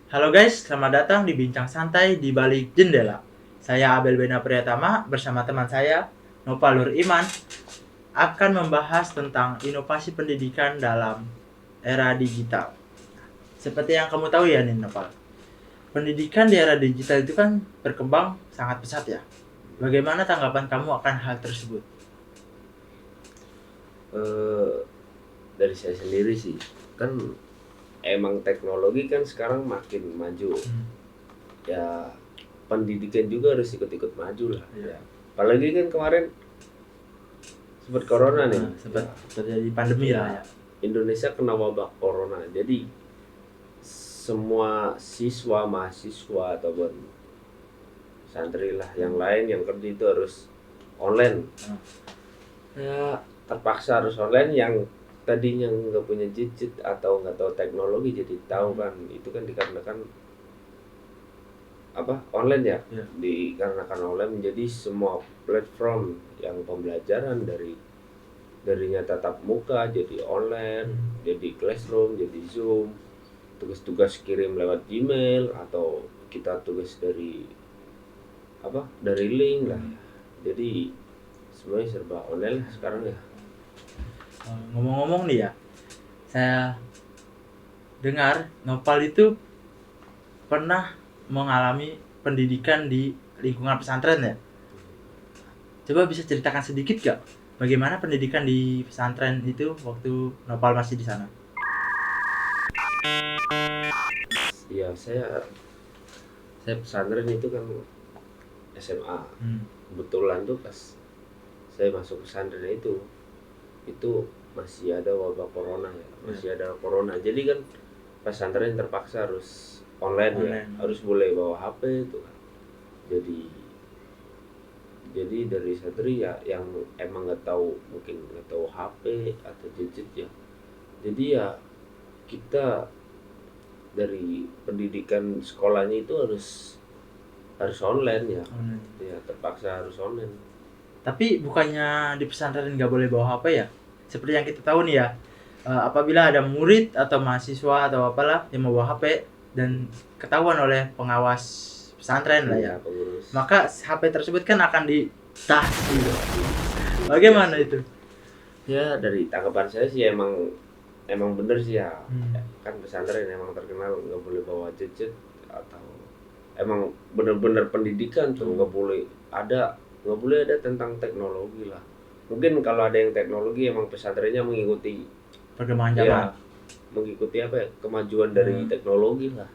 Halo guys, selamat datang di Bincang Santai di Balik Jendela. Saya Abel Bena Priyatama bersama teman saya, Nopalur Iman, akan membahas tentang inovasi pendidikan dalam era digital. Seperti yang kamu tahu ya nih Nopal, pendidikan di era digital itu kan berkembang sangat pesat ya. Bagaimana tanggapan kamu akan hal tersebut? Dari saya sendiri sih, kan emang teknologi kan sekarang makin maju. Ya pendidikan juga harus ikut-ikut maju lah. Ya. Apalagi kan kemarin sempat corona nih. Sempat terjadi pandemi lah ya. Indonesia kena wabah corona. Jadi semua siswa, mahasiswa ataupun santri lah yang lain yang kerja itu harus online. Ya terpaksa harus online, yang tadinya nggak punya gadget atau nggak tahu teknologi jadi tahu kan. Itu kan dikarenakan online ya. Dikarenakan online menjadi semua platform yang pembelajaran darinya tatap muka jadi online, jadi classroom, jadi Zoom, tugas-tugas kirim lewat Gmail atau kita tugas dari link lah. Jadi semuanya serba online lah sekarang ya. Ngomong-ngomong nih ya, saya dengar Nopal itu pernah mengalami pendidikan di lingkungan pesantren ya. Coba bisa ceritakan sedikit gak bagaimana pendidikan di pesantren itu waktu Nopal masih di sana? Ya saya pesantren itu kan SMA. Kebetulan tuh pas saya masuk pesantren itu masih ada wabah corona ya, masih ada corona. Jadi kan pesantren terpaksa harus online ya, harus boleh bawa HP itu kan. Jadi dari santri ya yang emang mungkin nggak tahu HP atau gadget ya. Jadi ya kita dari pendidikan sekolahnya itu harus online ya. Ya terpaksa harus online. Tapi bukannya di pesantren nggak boleh bawa HP ya? Seperti yang kita tahu nih ya, apabila ada murid atau mahasiswa atau apalah yang membawa HP dan ketahuan oleh pengawas pesantren lah ya, pengurus, maka HP tersebut kan akan ditas gitu. Bagaimana itu? Ya dari tanggapan saya sih emang bener sih ya. Kan pesantren emang terkenal nggak boleh bawa gadget, atau emang bener-bener pendidikan tuh nggak boleh ada tentang teknologi lah. Mungkin kalau ada yang teknologi emang pesantrennya mengikuti perkembangan zaman, mengikuti kemajuan dari teknologi lah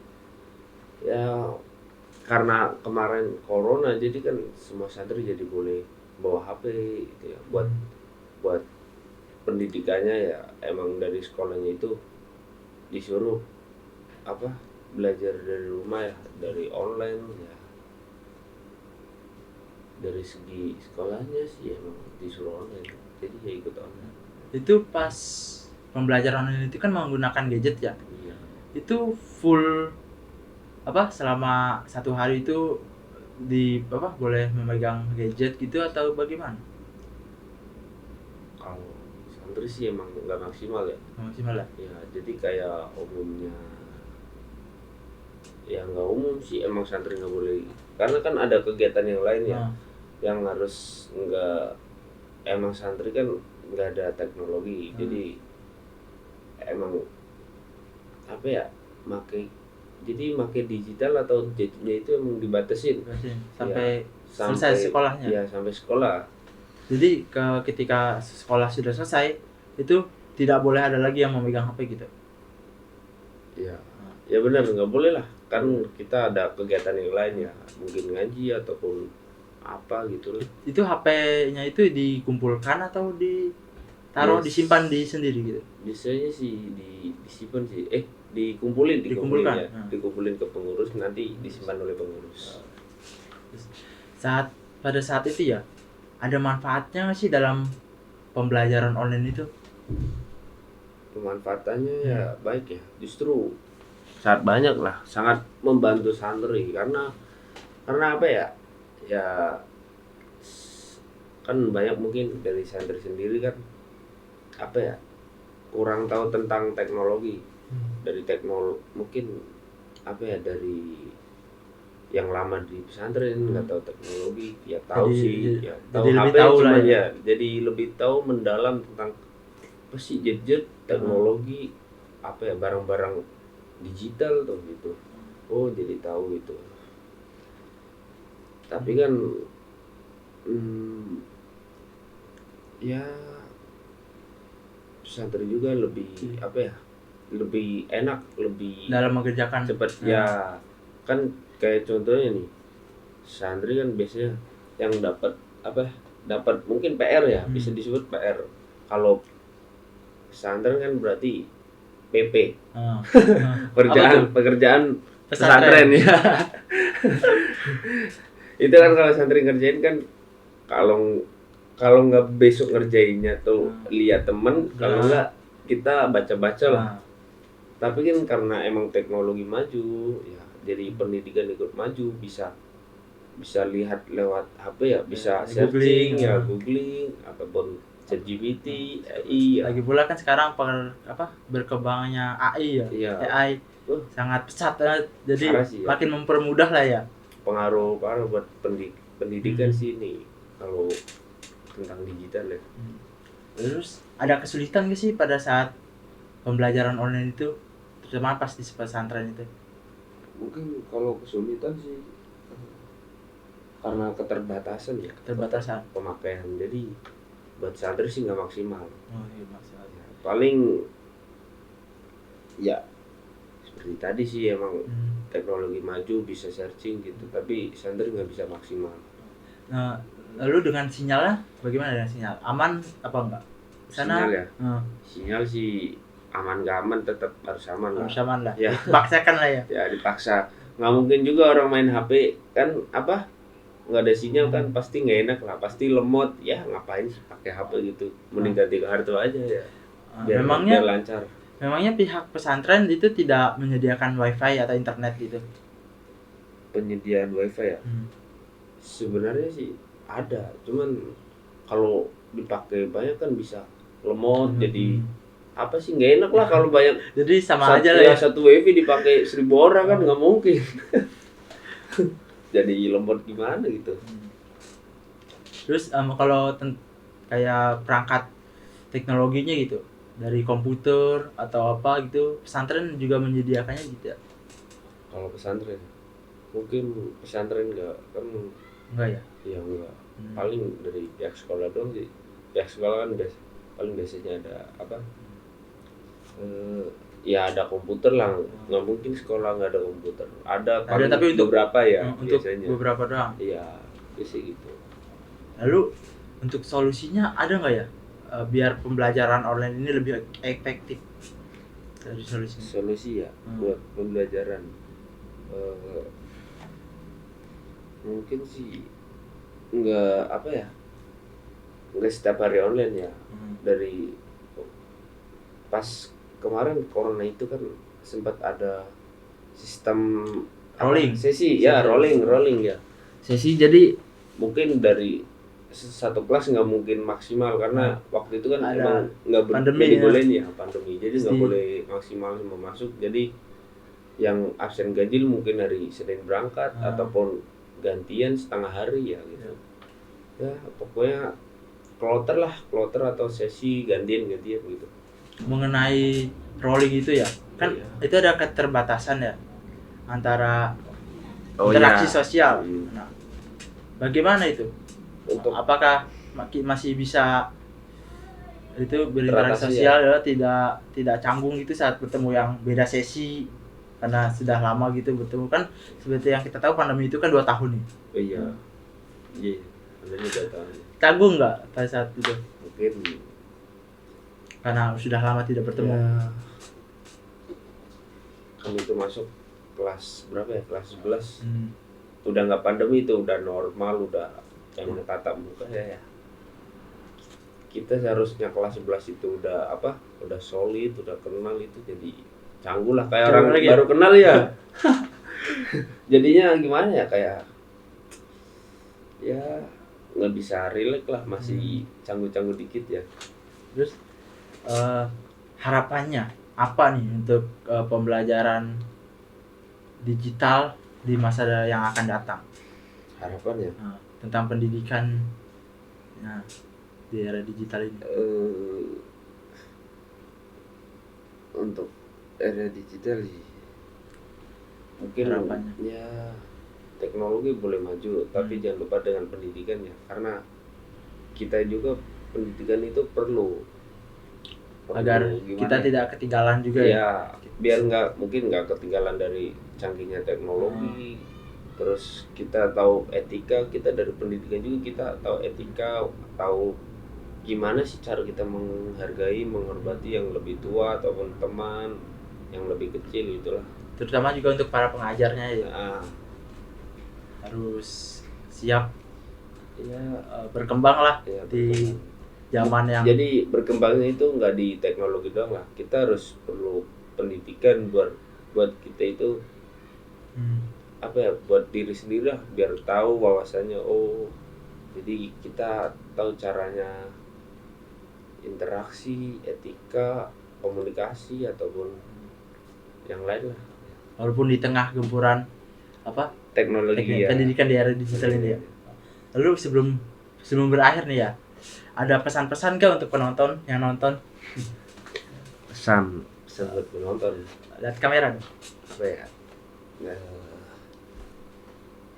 ya. Karena kemarin corona jadi kan semua santri jadi boleh bawa HP gitu ya, buat pendidikannya ya. Emang dari sekolahnya itu disuruh belajar dari rumah ya, dari online ya. Dari segi sekolahnya sih emang disuruh online, jadi ya ikut online. Itu pas pembelajaran online itu kan menggunakan gadget ya. Iya. Itu full selama satu hari itu boleh memegang gadget gitu atau bagaimana? Kalau santri sih emang nggak maksimal ya. Maksimal ya? Ya jadi kayak umumnya ya nggak umum sih, emang santri nggak boleh karena kan ada kegiatan yang lain ya. Yang harus emang santri kan nggak ada teknologi. Jadi emang make digital atau gadgetnya itu emang dibatasin sampai selesai sekolahnya. Ya sampai sekolah. Jadi ketika sekolah sudah selesai itu tidak boleh ada lagi yang memegang HP gitu. Ya benar, nggak boleh lah, kan kita ada kegiatan yang lain ya, mungkin ngaji ataupun apa gitu lah. Itu HP-nya itu dikumpulkan atau ditaruh disimpan di sendiri gitu? Biasanya sih disimpan sih, dikumpulin ya, dikumpulin ke pengurus, nanti disimpan oleh pengurus. Pada saat itu ya, ada manfaatnya nggak sih dalam pembelajaran online itu? Pemanfaatannya ya baik ya, justru sangat banyak lah, sangat membantu santri karena apa ya kan banyak mungkin dari santri sendiri kan kurang tahu tentang teknologi. Dari mungkin apa ya, dari yang lama di pesantren nggak tahu teknologi, ya tahu Jadi- sih, jadi- ya jadi tahu lebih HP tahu lah cuman ya. ya, jadi lebih tahu mendalam tentang apa sih gadget, teknologi, apa ya, barang-barang digital tuh gitu. Oh jadi tahu itu. Tapi kan ya pesantren juga lebih apa ya, lebih enak, lebih dalam mengerjakan cepat ya. Kan kayak contohnya nih, santri kan biasanya yang dapat apa, dapat mungkin PR ya, bisa disebut PR. Kalau pesantren kan berarti PP, pekerjaan pesantren ya. Itu kan kalau santri ngerjain kan, kalau kalau nggak besok ngerjainnya tuh lihat temen, kalau nggak kita baca-baca lah. Tapi kan karena emang teknologi maju ya, jadi pendidikan ikut maju, bisa lihat lewat HP ya, bisa searching ya, googling ataupun ChatGPT, AI ya. Lagi pula kan sekarang berkembangnya AI ya. Iya. AI sangat pesat banget, jadi Parah sih ya. makin mempermudah lah ya. Pengaruh parah buat pendidikan sih ini kalau tentang digital ya. Terus ada kesulitan gak sih pada saat pembelajaran online itu, terutama pas di pesantren itu? Mungkin kalau kesulitan sih karena keterbatasan ya, Keterbatasan pemakaian, jadi buat santri sih nggak maksimal. Oh iya, maksudnya. Paling ya seperti tadi sih, emang teknologi maju bisa searching gitu, tapi santri nggak bisa maksimal. Nah, lalu dengan sinyalnya bagaimana dengan sinyal? Aman apa enggak? Sinyal ya, sinyal sih aman gak aman tetap harus aman lah. Harus aman lah. Ya. Dipaksakan lah ya. Ya dipaksa. Nggak mungkin juga orang main HP kan apa, nggak ada sinyal kan pasti nggak enak lah, pasti lemot ya, ngapain sih pakai HP gitu, mending ganti kartu aja ya, biar lancar. Memangnya pihak pesantren itu tidak menyediakan wifi atau internet gitu? Penyediaan wifi ya, sebenarnya sih ada, cuman kalau dipakai banyak kan bisa lemot, jadi apa sih, nggak enak lah kalau banyak. Jadi sama aja lah ya. Satu wifi dipakai 1000 orang kan nggak mungkin. Jadi lemot gimana gitu. Terus kalau kayak perangkat teknologinya gitu, dari komputer atau apa gitu, pesantren juga menyediakannya gitu ya? Kalau pesantren mungkin pesantren enggak ya? Iya enggak. Paling dari pihak sekolah doang sih. Pihak sekolah kan paling biasanya ada apa, ya ada komputer lah, nggak mungkin sekolah nggak ada komputer. Ada tapi untuk beberapa ya, untuk biasanya beberapa doang. Iya, biasa gitu. Lalu untuk solusinya ada nggak ya, biar pembelajaran online ini lebih efektif? Dari solusi ya buat pembelajaran, mungkin sih nggak apa ya, nggak setiap hari online ya. Dari pas kemarin corona itu kan sempat ada sistem rolling sesi ya, rolling ya sesi. Jadi mungkin dari satu kelas nggak mungkin maksimal karena waktu itu kan emang nggak dibolehin ya, pandemi, jadi nggak boleh maksimal semua masuk. Jadi yang absen ganjil mungkin hari Senin berangkat ataupun gantian setengah hari ya gitu. Ya pokoknya kloter atau sesi gantian gitu. Mengenai rolling itu ya kan, itu ada keterbatasan ya antara interaksi sosial. Nah, bagaimana itu? Apakah masih bisa itu berinteraksi sosial ya, tidak canggung gitu saat bertemu yang beda sesi karena sudah lama gitu bertemu kan? Seperti yang kita tahu pandemi itu kan 2 tahun nih. Iya, pandemi 2 tahun. Canggung nggak pada saat itu? Mungkin karena sudah lama tidak bertemu. Ya, kami itu masuk kelas berapa ya, kelas 11. Udah nggak pandemi, itu udah normal, udah yang tatap muka ya. Kita seharusnya kelas 11 itu udah apa, udah solid, udah kenal, itu jadi canggung lah kayak orang baru kenal ya. Jadinya gimana ya, kayak ya nggak bisa relate lah, masih canggung-canggung dikit ya. Terus harapannya apa nih untuk pembelajaran digital di masa yang akan datang. Harapannya Nah, tentang pendidikan di era digital ini. Untuk era digital sih mungkin Harapannya. ya teknologi boleh maju tapi jangan lupa dengan pendidikannya, karena kita juga pendidikan itu perlu Agar kita tidak ketinggalan juga ya, biar mungkin nggak ketinggalan dari canggihnya teknologi. Terus kita tahu etika, kita dari pendidikan juga kita tahu etika, tahu gimana sih cara kita menghargai, menghormati yang lebih tua ataupun teman yang lebih kecil itulah. Terutama juga untuk para pengajarnya ya. Harus siap ya berkembang lah Ya, di zaman yang jadi berkembangnya itu nggak di teknologi doang lah, kita harus perlu pendidikan buat kita itu apa ya, buat diri sendiri lah, biar tahu bahwasannya oh jadi kita tahu caranya interaksi, etika, komunikasi ataupun yang lain lah, walaupun di tengah gempuran teknologi ya. pendidikan di era digital ini ya. Lalu sebelum berakhir nih ya, ada pesan-pesan gak untuk penonton yang nonton? Pesan buat penonton, Lihat kamera nih. apa ya,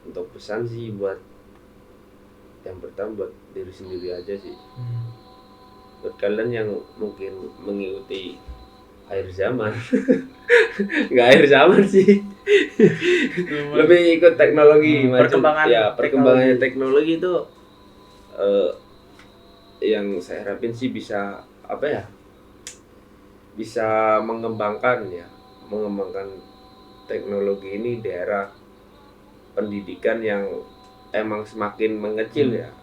untuk pesan sih buat yang pertama buat diri sendiri aja sih. Buat kalian yang mungkin mengikuti akhir zaman nggak akhir zaman sih lebih ikut teknologi perkembangan teknologi itu yang saya harapin sih bisa apa ya, bisa mengembangkan teknologi ini di era pendidikan yang emang semakin mengecil ya.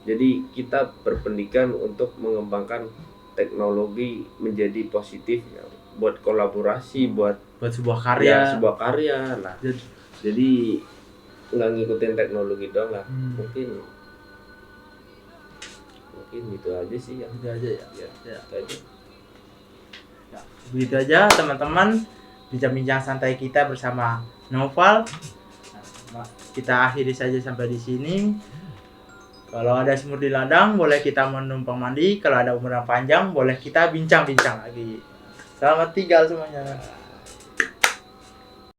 Jadi kita berpendidikan untuk mengembangkan teknologi menjadi positif ya, buat kolaborasi, buat sebuah karya lah. Jadi nggak ngikutin teknologi doang lah. Mungkin itu aja sih ya. Itu aja ya. Itu aja. Ya, begitu aja teman-teman bincang-bincang santai kita bersama Noval. Kita akhiri saja sampai di sini. Kalau ada semut di ladang, boleh kita menumpang mandi. Kalau ada umur yang panjang, boleh kita bincang-bincang lagi. Selamat tinggal semuanya.